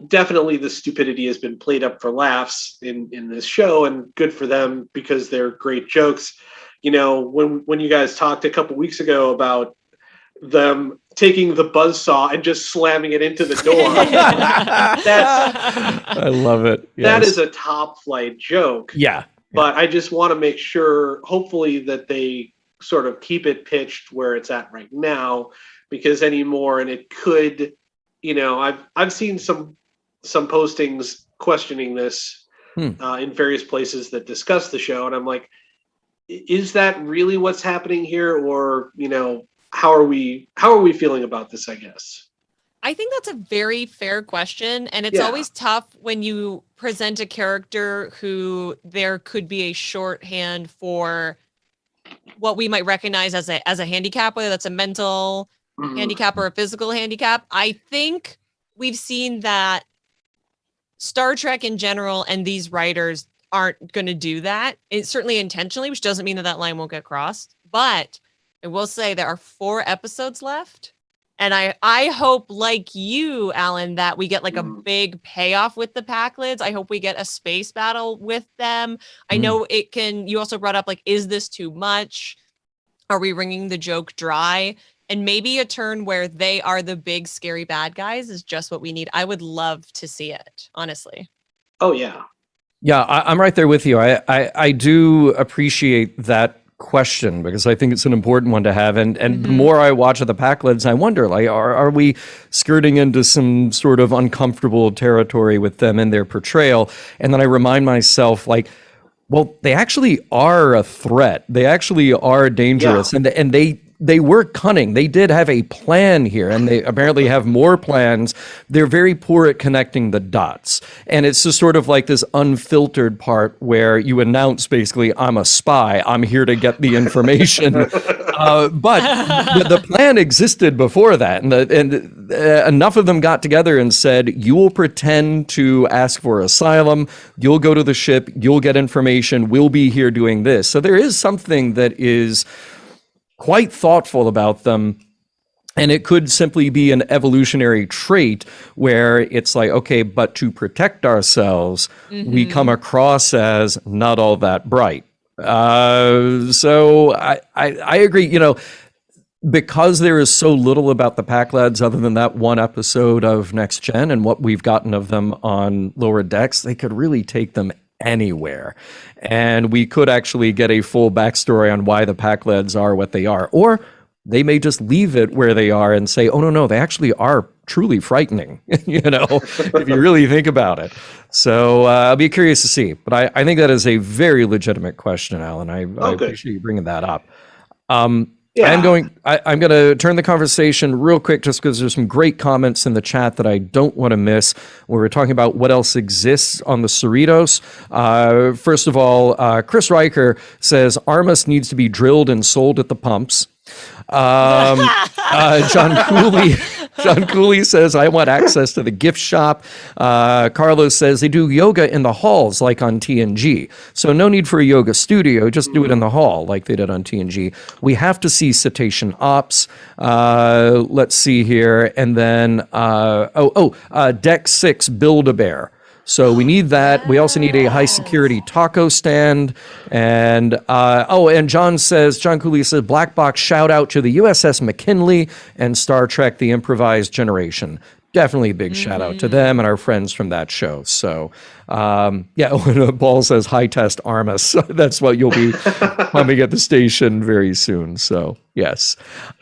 definitely the stupidity has been played up for laughs in this show, and good for them because they're great jokes. When you guys talked a couple weeks ago about them taking the buzzsaw and just slamming it into the door. I love it. Yes. That is a top flight joke. Yeah. But I just want to make sure, hopefully, that they sort of keep it pitched where it's at right now, because anymore, and it could, I've seen some postings questioning this in various places that discuss the show, and I'm like, is that really what's happening here, or how are we feeling about this, I guess? I think that's a very fair question, and it's always tough when you present a character who there could be a shorthand for what we might recognize as a handicap, whether that's a mental handicap or a physical handicap. I think we've seen that Star Trek in general and these writers aren't going to do that. It's certainly intentionally, which doesn't mean that line won't get crossed. But I will say there are 4 episodes left. And I hope, like you, Alan, that we get like a big payoff with the Pakleds. I hope we get a space battle with them. I know it can. You also brought up, like, is this too much? Are we wringing the joke dry? And maybe a turn where they are the big scary bad guys is just what we need. I would love to see it, honestly. Oh, yeah. Yeah, I'm right there with you. I do appreciate that question because I think it's an important one to have. And the more I watch of the Packlids, I wonder, like, are we skirting into some sort of uncomfortable territory with them in their portrayal? And then I remind myself, like, well, they actually are a threat. They actually are dangerous, and they were cunning. They did have a plan here, and they apparently have more plans. They're very poor at connecting the dots. And it's just sort of like this unfiltered part where you announce basically, I'm a spy. I'm here to get the information. But the plan existed before that. And enough of them got together and said, you will pretend to ask for asylum. You'll go to the ship. You'll get information. We'll be here doing this. So there is something that is quite thoughtful about them. And it could simply be an evolutionary trait where it's like, okay, but to protect ourselves, we come across as not all that bright. So I agree, you know, because there is so little about the Packlids other than that one episode of Next Gen and what we've gotten of them on Lower Decks, they could really take them anywhere. And we could actually get a full backstory on why the Packlids are what they are. Or they may just leave it where they are and say, oh, no, they actually are truly frightening, you know, if you really think about it. So I'll be curious to see. But I think that is a very legitimate question, Alan. I appreciate you bringing that up. I'm going to turn the conversation real quick just because there's some great comments in the chat that I don't want to miss where we're talking about what else exists on the Cerritos. First of all, Chris Riker says Armus needs to be drilled and sold at the pumps. John Cooley says, I want access to the gift shop. Carlos says they do yoga in the halls like on TNG. So no need for a yoga studio. Just do it in the hall like they did on TNG. We have to see Cetacean Ops. Let's see here. And then, Deck 6 Build-A-Bear. So we need that. We also need a high security taco stand. And and John Cooley says, Black Box shout out to the USS McKinley and Star Trek The Improvised Generation. Definitely a big shout out to them and our friends from that show. So, Paul says, high test Armus. That's what you'll be coming at the station very soon. So, yes.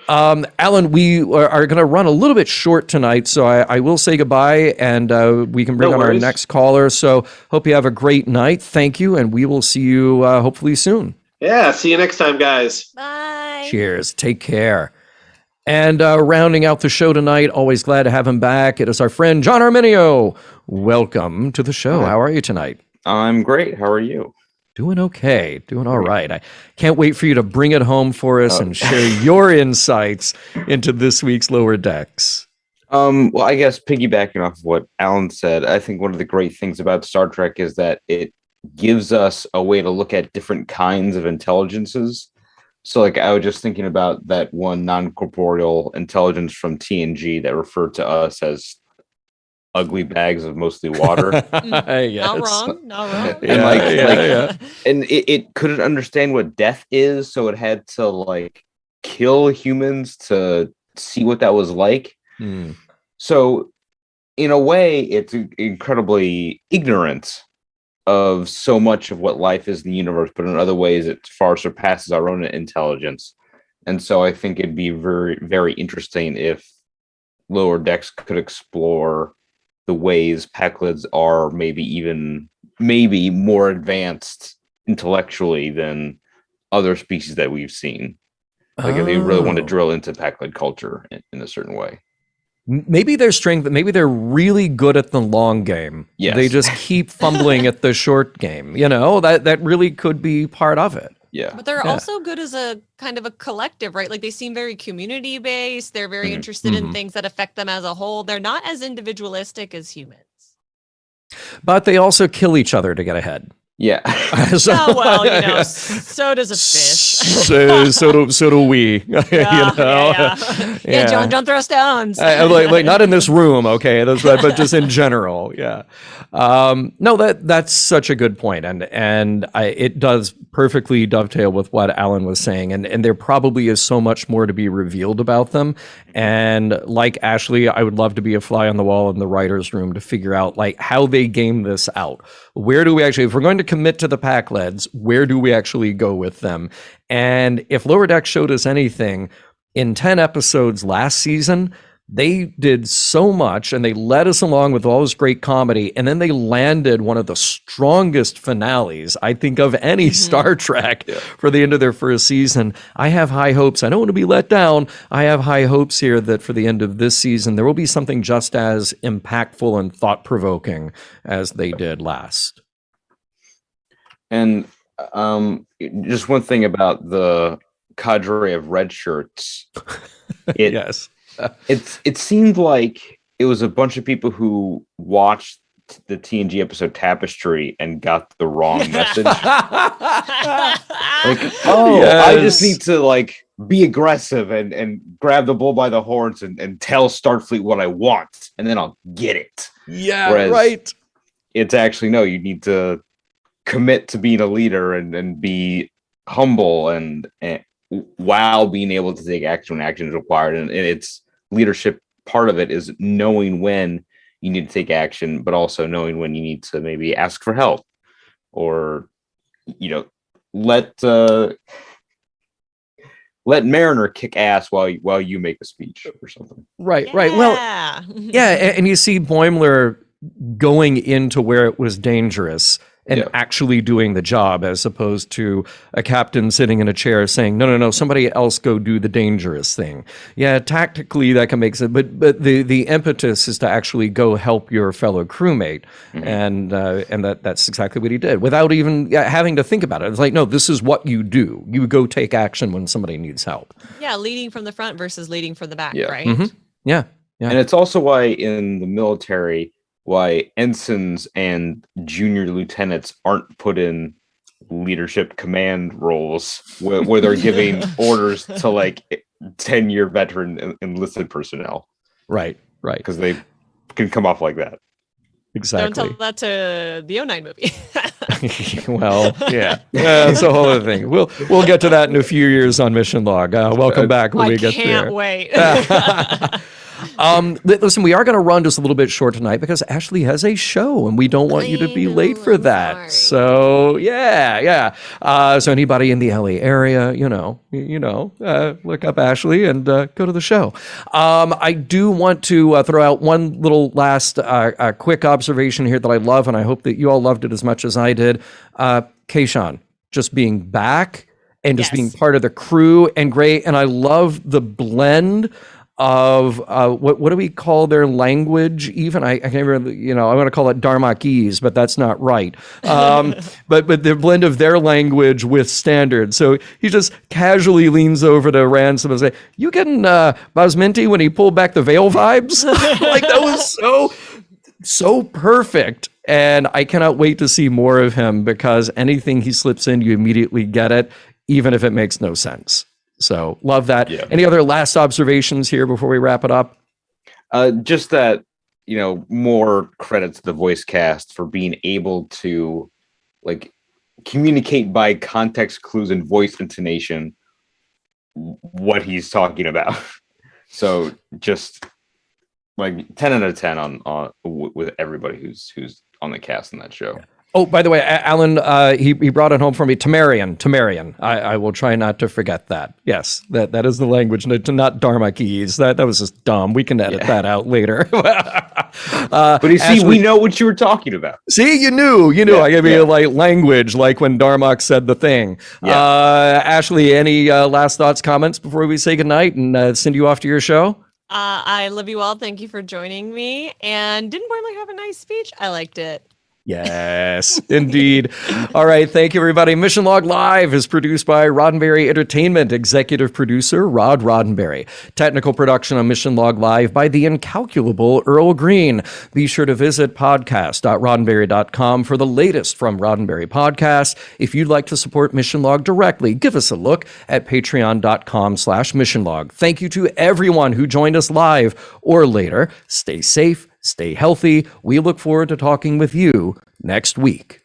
Alan, we are going to run a little bit short tonight, so I will say goodbye, and we can bring on our next caller. So, hope you have a great night. Thank you, and we will see you hopefully soon. Yeah, see you next time, guys. Bye. Cheers. Take care. And rounding out the show tonight, always glad to have him back. It is our friend John Arminio. Welcome to the show. How are you tonight? I'm great. How are you? Doing okay. Doing all right. I can't wait for you to bring it home for us and share your insights into this week's Lower Decks. Well, I guess piggybacking off of what Alan said, I think one of the great things about Star Trek is that it gives us a way to look at different kinds of intelligences. So, like, I was just thinking about that one non-corporeal intelligence from TNG that referred to us as ugly bags of mostly water. Yes. Not wrong. And and it couldn't understand what death is, so it had to like kill humans to see what that was like. So, in a way, it's incredibly ignorant of so much of what life is in the universe, but in other ways it far surpasses our own intelligence. And so I think it'd be very, very interesting if Lower Decks could explore the ways Packlids are maybe more advanced intellectually than other species that we've seen. Like if they really want to drill into Packlid culture in a certain way. Maybe their strength, maybe they're really good at the long game. Yes. They just keep fumbling at the short game. You know, that really could be part of it. Yeah. But they're also good as a kind of a collective, right? Like they seem very community based. They're very interested in things that affect them as a whole. They're not as individualistic as humans. But they also kill each other to get ahead. Yeah. Oh, well, you know, so does a fish. so do we. Yeah, John, don't throw stones. like not in this room, okay? But just in general, yeah. No, that's such a good point, and it does perfectly dovetail with what Alan was saying, and there probably is so much more to be revealed about them. And like Ashley, I would love to be a fly on the wall in the writers' room to figure out like how they game this out. Where do we actually, if we're going to commit to the Pack-Leds, where do we actually go with them? And if Lower Deck showed us anything, in 10 episodes last season, they did so much and they led us along with all this great comedy. And then they landed one of the strongest finales, I think, of any Star Trek for the end of their first season. I have high hopes. I don't want to be let down. I have high hopes here that for the end of this season, there will be something just as impactful and thought-provoking as they did last. And just one thing about the cadre of red shirts. Yes. It seemed like it was a bunch of people who watched the TNG episode Tapestry and got the wrong message. I just need to like be aggressive and grab the bull by the horns and tell Starfleet what I want, and then I'll get it. Yeah, Whereas right. It's actually, no, you need to commit to being a leader and be humble and while being able to take action when action is required. And it's leadership. Part of it is knowing when you need to take action, but also knowing when you need to maybe ask for help or, let Mariner kick ass while you make a speech or something. Right. Well, yeah. And you see Boimler going into where it was dangerous and actually doing the job, as opposed to a captain sitting in a chair saying, no, somebody else go do the dangerous thing. Yeah, tactically that can make sense, but the impetus is to actually go help your fellow crewmate. And that's exactly what he did without even having to think about it. It's like, no, this is what you do. You go take action when somebody needs help. Yeah, leading from the front versus leading from the back, right? Yeah. And it's also why in the military, why ensigns and junior lieutenants aren't put in leadership command roles where they're giving orders to like 10-year veteran enlisted personnel. Right. Because they can come off like that. Exactly. Don't tell that to the 09 movie. Well, yeah, that's a whole other thing. We'll get to that in a few years on Mission Log. Welcome back when we get there. I can't wait. Listen, we are going to run just a little bit short tonight because Ashley has a show and we don't want you to be late for that. Sorry. So yeah. So anybody in the LA area, look up Ashley and go to the show. I do want to throw out one little last quick observation here that I love, and I hope that you all loved it as much as I did. Kayshawn just being back and just being part of the crew and great. And I love the blend of what do we call their language? Even I can't remember. I want to call it Dharmakese, but that's not right. But the blend of their language with standard. So he just casually leans over to Ransom and say, "You getting Basminti when he pulled back the veil vibes?" Like that was so perfect. And I cannot wait to see more of him because anything he slips in, you immediately get it, even if it makes no sense. So love that. Yeah. Any other last observations here before we wrap it up? Just that, more credit to the voice cast for being able to like communicate by context clues and voice intonation what he's talking about. So just like 10 out of 10 on with everybody who's on the cast in that show. Yeah. Oh, by the way, Alan, he brought it home for me. Tamarian. I will try not to forget that. Yes, that is the language, not Dharmakese. That was just dumb. We can edit that out later. But you see, Ashley, we know what you were talking about. See, you knew. Yeah, I gave you like language, like when Darmok said the thing. Yeah. Ashley, any last thoughts, comments before we say goodnight and send you off to your show? I love you all. Thank you for joining me. And didn't Boimler have a nice speech? I liked it. Yes, indeed. All right. Thank you, everybody. Mission Log Live is produced by Roddenberry Entertainment. Executive producer, Rod Roddenberry. Technical production on Mission Log Live by the incalculable Earl Green. Be sure to visit podcast.roddenberry.com for the latest from Roddenberry Podcast. If you'd like to support Mission Log directly, give us a look at patreon.com/missionlog. Thank you to everyone who joined us live or later. Stay safe. Stay healthy. We look forward to talking with you next week.